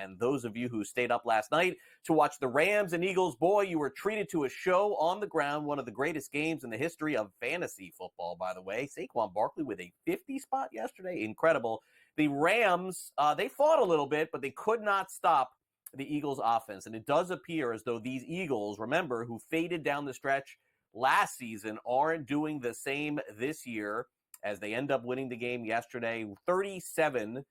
And those of you who stayed up last night to watch the Rams and Eagles, boy, you were treated to a show on the ground, one of the greatest games in the history of fantasy football, by the way. Saquon Barkley with a 50 spot yesterday. Incredible. The Rams, they fought a little bit, but they could not stop the Eagles offense. And it does appear as though these Eagles, remember, who faded down the stretch last season, aren't doing the same this year as they end up winning the game yesterday. 37-20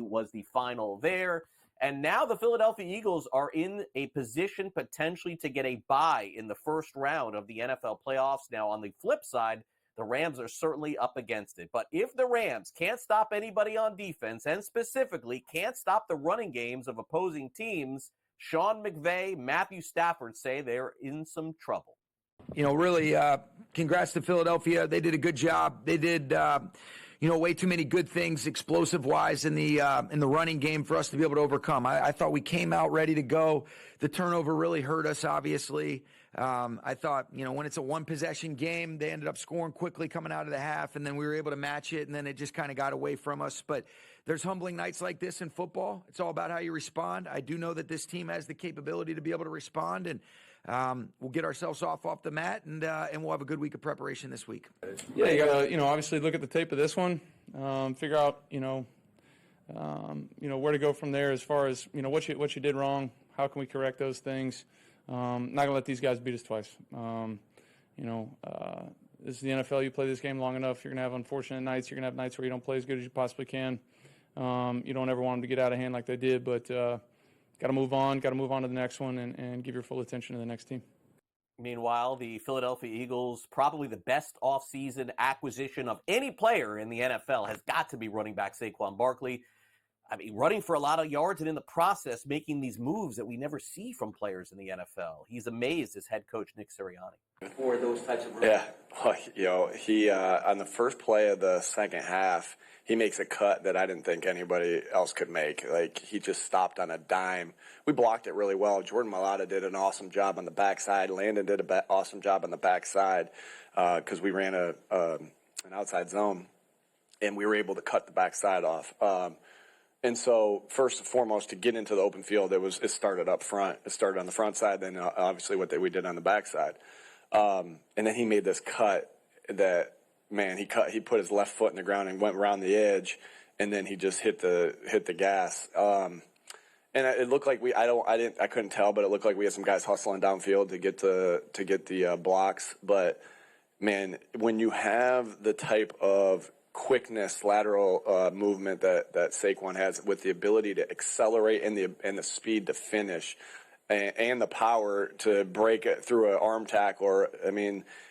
was the final there. And now the Philadelphia Eagles are in a position potentially to get a bye in the first round of the NFL playoffs. Now, on the flip side, the Rams are certainly up against it. But if the Rams can't stop anybody on defense, and specifically can't stop the running games of opposing teams, Sean McVay, Matthew Stafford say they're in some trouble. Really, congrats to Philadelphia. They did a good job. They did, way too many good things explosive-wise in the running game for us to be able to overcome. I thought we came out ready to go. The turnover really hurt us, obviously. I thought, when it's a one-possession game, they ended up scoring quickly coming out of the half, and then we were able to match it, and then it just kind of got away from us. But there's humbling nights like this in football. It's all about how you respond. I do know that this team has the capability to be able to respond, and we'll get ourselves off the mat, and we'll have a good week of preparation this week. Yeah, you gotta, obviously look at the tape of this one, figure out, where to go from there as far as, what you did wrong. How can we correct those things? Not gonna let these guys beat us twice. This is the NFL. You play this game long enough, you're gonna have unfortunate nights. You're gonna have nights where you don't play as good as you possibly can. You don't ever want them to get out of hand like they did, but got to move on to the next one and give your full attention to the next team. Meanwhile, the Philadelphia Eagles, probably the best offseason acquisition of any player in the NFL, has got to be running back Saquon Barkley. Running for a lot of yards and in the process making these moves that we never see from players in the NFL. He's amazed as head coach Nick Sirianni. For those types of runs. Yeah, he on the first play of the second half, he makes a cut that I didn't think anybody else could make. Like, he just stopped on a dime. We blocked it really well. Jordan Mailata did an awesome job on the backside. Landon did an awesome job on the backside because we ran an outside zone, and we were able to cut the backside off. And so, first and foremost, to get into the open field, it started up front. It started on the front side, then obviously what we did on the backside. And then he made this cut that, man, he put his left foot in the ground and went around the edge, and then he just hit the gas. And it looked like I couldn't tell, but it looked like we had some guys hustling downfield to get the blocks. But man, when you have the type of quickness, lateral movement that Saquon has, with the ability to accelerate and the speed to finish, and the power to break it through an arm tackle,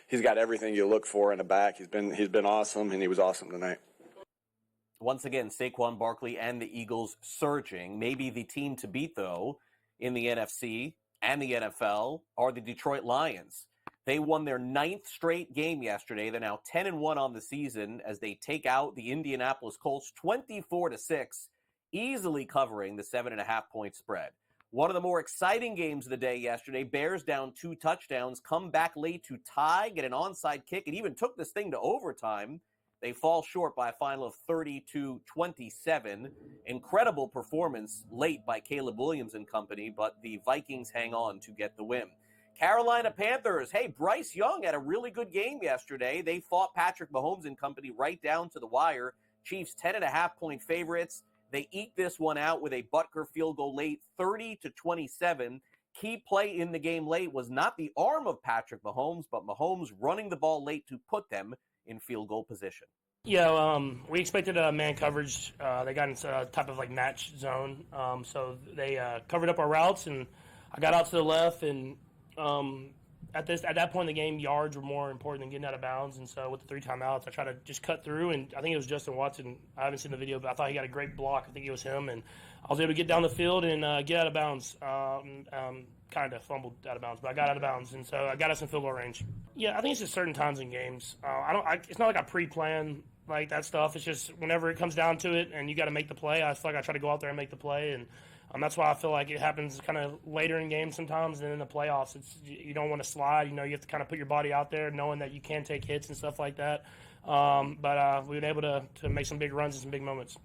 he's got everything you look for in a back. He's been awesome, and he was awesome tonight. Once again, Saquon Barkley and the Eagles surging. Maybe the team to beat, though, in the NFC and the NFL are the Detroit Lions. They won their 9th straight game yesterday. They're now 10-1 on the season as they take out the Indianapolis Colts 24-6, easily covering the 7.5-point spread. One of the more exciting games of the day yesterday, Bears down 2 touchdowns, come back late to tie, get an onside kick, and even took this thing to overtime. They fall short by a final of 30-27. Incredible performance late by Caleb Williams and company, but the Vikings hang on to get the win. Carolina Panthers, hey, Bryce Young had a really good game yesterday. They fought Patrick Mahomes and company right down to the wire. Chiefs 10.5-point favorites. They eke this one out with a Butker field goal late, 30-27. Key play in the game late was not the arm of Patrick Mahomes, but Mahomes running the ball late to put them in field goal position. Yeah, we expected a man coverage. They got into a type of match zone. So they covered up our routes, and I got out to the left, and at that point in the game, yards were more important than getting out of bounds. And so with the 3 timeouts, I tried to just cut through, and I think it was Justin Watson. I haven't seen the video, but I thought he got a great block. I think it was him, and I was able to get down the field and get out of bounds. Kind of fumbled out of bounds, but I got out of bounds, and so I got us in field goal range. Yeah, I think it's just certain times in games. It's not like I pre-plan that stuff. It's just whenever it comes down to it, and you got to make the play. I feel like I try to go out there and make the play, and that's why I feel like it happens kind of later in games sometimes than in the playoffs. You don't want to slide. You have to kind of put your body out there, knowing that you can take hits and stuff like that. But we've been able to make some big runs and some big moments.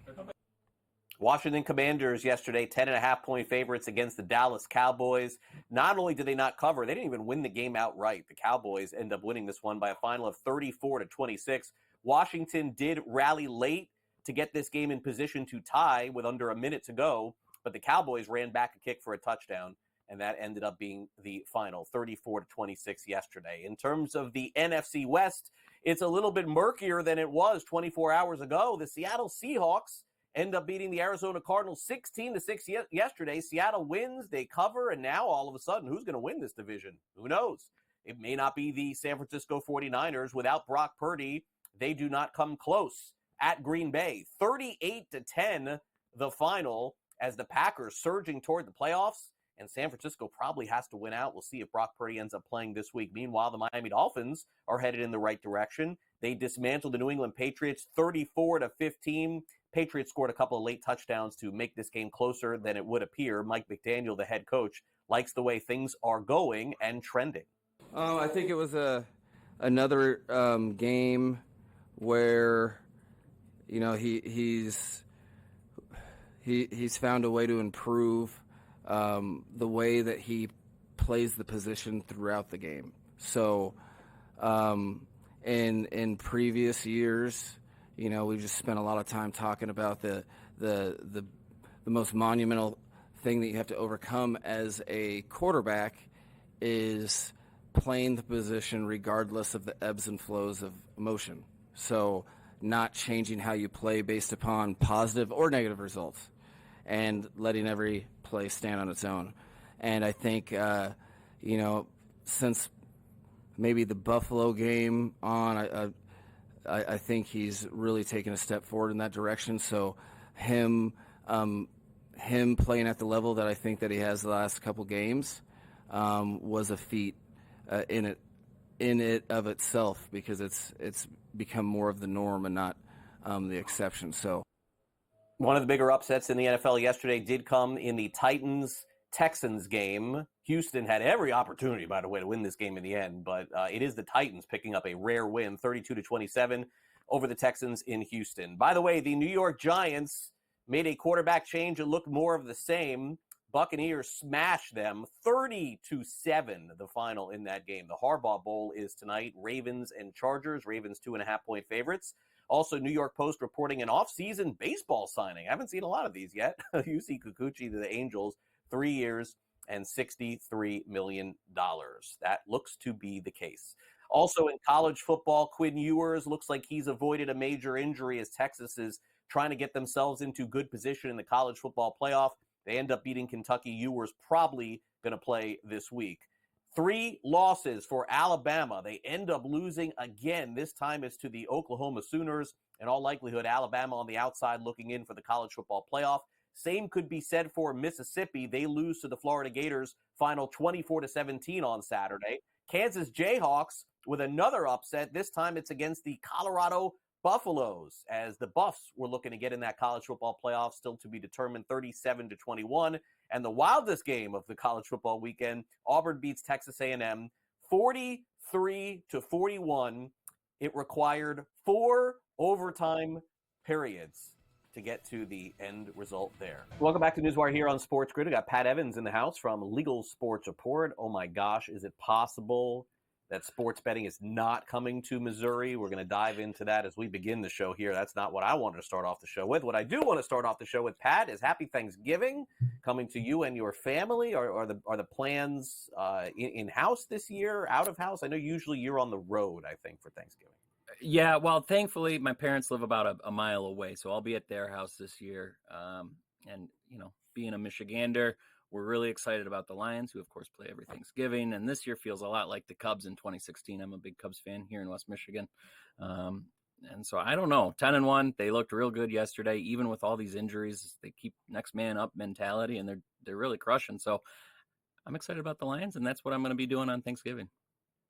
Washington Commanders yesterday, 10.5-point favorites against the Dallas Cowboys. Not only did they not cover, they didn't even win the game outright. The Cowboys end up winning this one by a final of 34-26. Washington did rally late to get this game in position to tie with under a minute to go, but the Cowboys ran back a kick for a touchdown, and that ended up being the final, 34-26 yesterday. In terms of the NFC West, it's a little bit murkier than it was 24 hours ago. The Seattle Seahawks end up beating the Arizona Cardinals 16-6 yesterday. Seattle wins, they cover, and now all of a sudden, who's going to win this division? Who knows? It may not be the San Francisco 49ers. Without Brock Purdy, they do not come close at Green Bay. 38-10, the final, as the Packers surging toward the playoffs, and San Francisco probably has to win out. We'll see if Brock Purdy ends up playing this week. Meanwhile, the Miami Dolphins are headed in the right direction. They dismantled the New England Patriots 34-15. Patriots scored a couple of late touchdowns to make this game closer than it would appear. Mike McDaniel, the head coach, likes the way things are going and trending. I think it was another game where, you know, he's found a way to improve the way that he plays the position throughout the game. So in previous years, you know, we just spent a lot of time talking about the most monumental thing that you have to overcome as a quarterback is playing the position regardless of the ebbs and flows of emotion. So not changing how you play based upon positive or negative results and letting every play stand on its own. And I think, you know, since maybe the Buffalo game on, I think he's really taken a step forward in that direction. So him playing at the level that I think that he has the last couple games was a feat in it of itself, because it's become more of the norm and not the exception. So one of the bigger upsets in the NFL yesterday did come in the Titans-Texans game. Houston had every opportunity, by the way, to win this game in the end, but it is the Titans picking up a rare win, 32-27 over the Texans in Houston. By the way, the New York Giants made a quarterback change. It looked more of the same. Buccaneers smashed them 30-7, the final in that game. The Harbaugh Bowl is tonight. Ravens and Chargers. Ravens 2.5-point favorites. Also, New York Post reporting an off-season baseball signing. I haven't seen a lot of these yet. UC Kikuchi to the Angels, 3 years and $63 million. That looks to be the case. Also in college football, Quinn Ewers looks like he's avoided a major injury as Texas is trying to get themselves into good position in the college football playoff. They end up beating Kentucky. Ewers probably going to play this week. 3 losses for Alabama. They end up losing again. This time it's to the Oklahoma Sooners. In all likelihood, Alabama on the outside looking in for the college football playoff. Same could be said for Mississippi. They lose to the Florida Gators, final 24-17 on Saturday. Kansas Jayhawks with another upset. This time it's against the Colorado Buffaloes, as the Buffs were looking to get in that college football playoff, still to be determined, 37-21. And the wildest game of the college football weekend, Auburn beats Texas A&M 43-41. It required 4 overtime periods to get to the end result there. Welcome back to Newswire here on SportsGrid. We got Pat Evans in the house from Legal Sports Report. Oh my gosh, is it possible that sports betting is not coming to Missouri? We're going to dive into that as we begin the show here. That's not what I wanted to start off the show with. What I do want to start off the show with, Pat, is Happy Thanksgiving coming to you and your family. Are the plans in-house this year, out of house? I know usually you're on the road, I think, for Thanksgiving. Yeah, well, thankfully, my parents live about a mile away, so I'll be at their house this year. And, you know, being a Michigander, we're really excited about the Lions, who, of course, play every Thanksgiving. And this year feels a lot like the Cubs in 2016. I'm a big Cubs fan here in West Michigan. And so I don't know. 10-1, they looked real good yesterday, even with all these injuries. They keep next man up mentality, and they're really crushing. So I'm excited about the Lions, and that's what I'm going to be doing on Thanksgiving.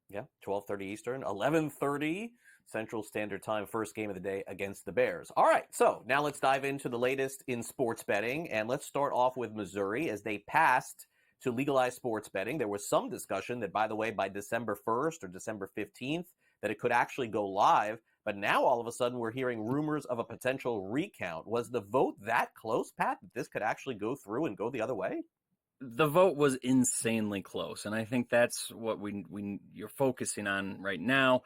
Yeah, 12:30 Eastern, 11:30 Central Standard Time, first game of the day against the Bears. All right, so now let's dive into the latest in sports betting, and let's start off with Missouri as they passed to legalize sports betting. There was some discussion that, by the way, by December 1st or December 15th, that it could actually go live. But now all of a sudden we're hearing rumors of a potential recount. Was the vote that close, Pat, that this could actually go through and go the other way? The vote was insanely close, and I think that's what you're focusing on right now.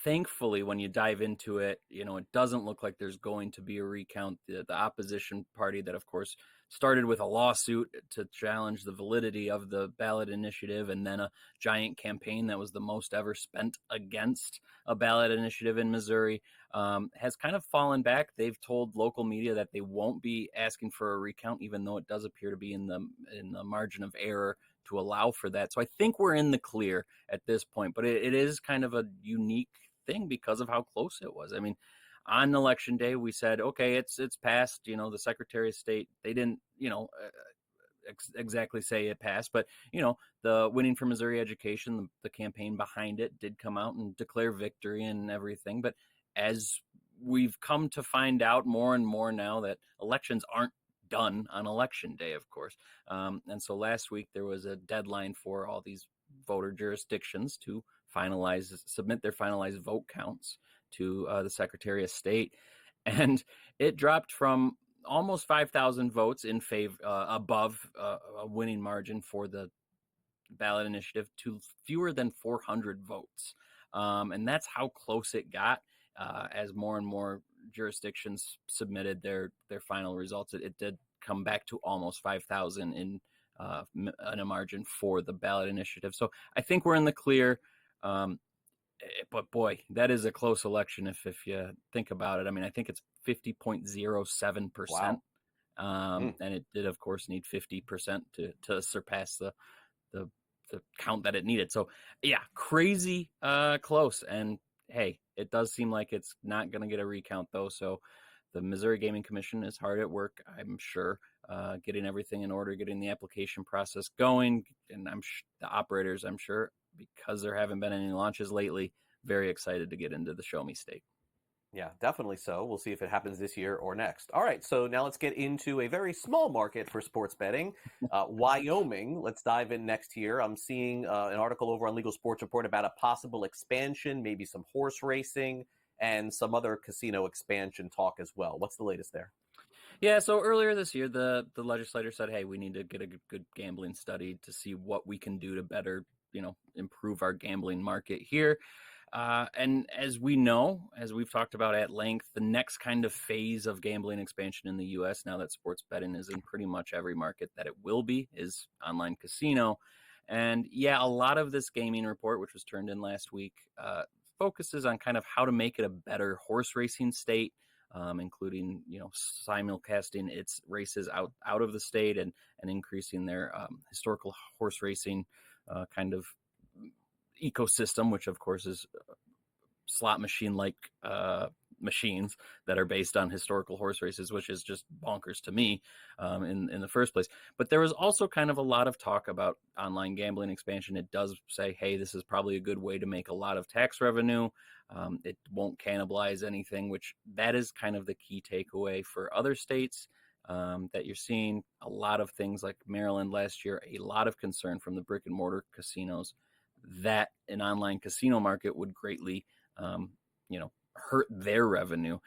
Thankfully, when you dive into it, it doesn't look like there's going to be a recount. The opposition party that, of course, started with a lawsuit to challenge the validity of the ballot initiative, and then a giant campaign that was the most ever spent against a ballot initiative in Missouri, has kind of fallen back. They've told local media that they won't be asking for a recount, even though it does appear to be in the margin of error to allow for that. So I think we're in the clear at this point, but it is kind of a unique thing because of how close it was. I mean, on election day, we said, okay, it's passed. The Secretary of State, they didn't, exactly say it passed, but the Winning for Missouri Education, the campaign behind it, did come out and declare victory and everything. But as we've come to find out more and more now, that elections aren't done on election day, of course. And so last week there was a deadline for all these voter jurisdictions to submit their finalized vote counts to the Secretary of State. And it dropped from almost 5,000 votes in favor above a winning margin for the ballot initiative to fewer than 400 votes. And that's how close it got as more and more jurisdictions submitted their final results. It did come back to almost 5,000 in a margin for the ballot initiative. So I think we're in the clear. But boy, that is a close election if you think about it. I mean, I think it's 50.07%. Wow. And it did, of course, need 50% to surpass the count that it needed. So yeah, crazy close. And hey, it does seem like it's not going to get a recount though. So the Missouri Gaming Commission is hard at work, I'm sure, getting everything in order, getting the application process going. And the operators, I'm sure, because there haven't been any launches lately, very excited to get into the Show Me State. Yeah, definitely so. We'll see if it happens this year or next. All right, so now let's get into a very small market for sports betting, Wyoming. Let's dive in next here. I'm seeing an article over on Legal Sports Report about a possible expansion, maybe some horse racing, and some other casino expansion talk as well. What's the latest there? Yeah, so earlier this year, the legislator said, hey, we need to get a good gambling study to see what we can do to better, improve our gambling market here. And as we know, as we've talked about at length, the next kind of phase of gambling expansion in the U.S., now that sports betting is in pretty much every market that it will be, is online casino. And yeah, a lot of this gaming report, which was turned in last week, focuses on kind of how to make it a better horse racing state, including, simulcasting its races out of the state and increasing their historical horse racing kind of ecosystem, which of course is slot machine-like machines that are based on historical horse races, which is just bonkers to me in the first place. But there was also kind of a lot of talk about online gambling expansion. It does say, hey, this is probably a good way to make a lot of tax revenue. It won't cannibalize anything, which that is kind of the key takeaway for other states that you're seeing. A lot of things like Maryland last year, a lot of concern from the brick and mortar casinos that an online casino market would greatly, hurt their revenue.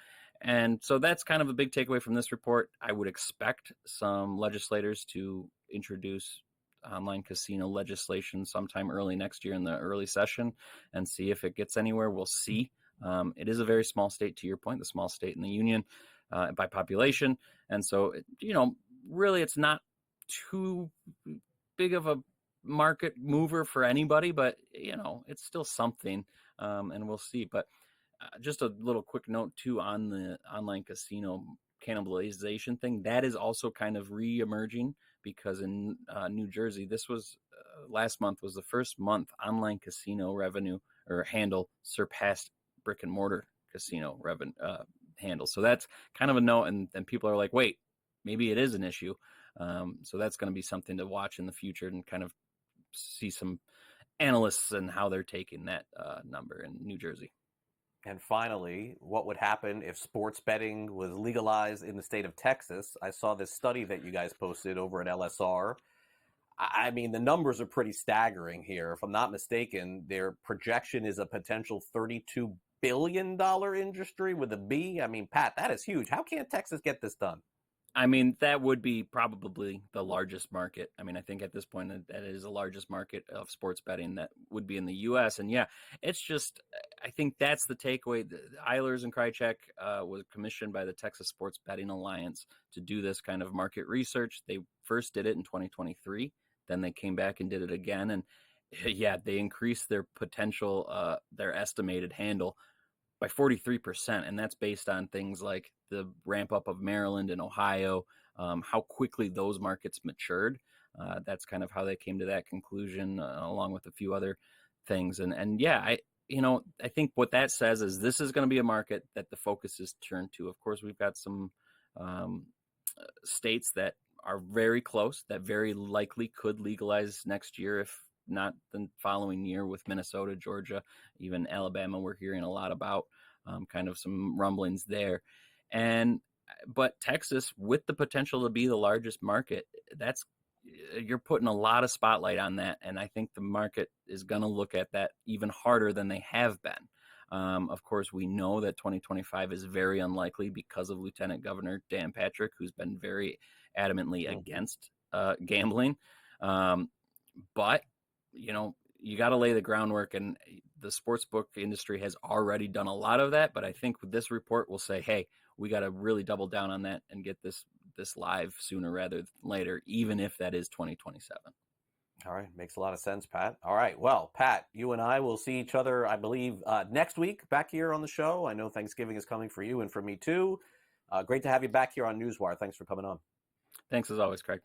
And so that's kind of a big takeaway from this report. I would expect some legislators to introduce online casino legislation sometime early next year in the early session and see if it gets anywhere. We'll see. It is a very small state, to your point, the small state in the union by population. And so, really it's not too big of a market mover for anybody, but it's still something, and we'll see. But just a little quick note too on the online casino cannibalization thing, that is also kind of re-emerging because in New Jersey, this was last month was the first month online casino revenue or handle surpassed brick and mortar casino revenue handle. So that's kind of a note, and then people are like, wait, maybe it is an issue. So that's going to be something to watch in the future and kind of see some analysts and how they're taking that number in New Jersey. And finally, what would happen if sports betting was legalized in the state of Texas? I saw this study that you guys posted over at LSR. I mean, the numbers are pretty staggering here. If I'm not mistaken, their projection is a potential $32 billion industry with a B. I mean, Pat, that is huge. How can't Texas get this done? I mean, that would be probably the largest market. I mean, I think at this point that is the largest market of sports betting that would be in the U.S. And yeah, it's just, I think that's the takeaway. The Eilers and Krychek was commissioned by the Texas Sports Betting Alliance to do this kind of market research. They first did it in 2023. Then they came back and did it again. And yeah, they increased their potential, their estimated handle by 43%. And that's based on things like the ramp up of Maryland and Ohio, how quickly those markets matured. That's kind of how they came to that conclusion, along with a few other things. And yeah, I think what that says is this is going to be a market that the focus is turned to. Of course, we've got some states that are very close, that very likely could legalize next year, if not the following year, with Minnesota, Georgia, even Alabama. We're hearing a lot about kind of some rumblings there. But Texas, with the potential to be the largest market, you're putting a lot of spotlight on that. And I think the market is going to look at that even harder than they have been. Of course, we know that 2025 is very unlikely because of Lieutenant Governor Dan Patrick, who's been very adamantly against gambling. But, you got to lay the groundwork, and the sportsbook industry has already done a lot of that. But I think this report will say, hey, we got to really double down on that and get this live sooner rather than later, even if that is 2027. All right. Makes a lot of sense, Pat. All right. Well, Pat, you and I will see each other, I believe, next week back here on the show. I know Thanksgiving is coming for you and for me too. Great to have you back here on Newswire. Thanks for coming on. Thanks as always, Craig.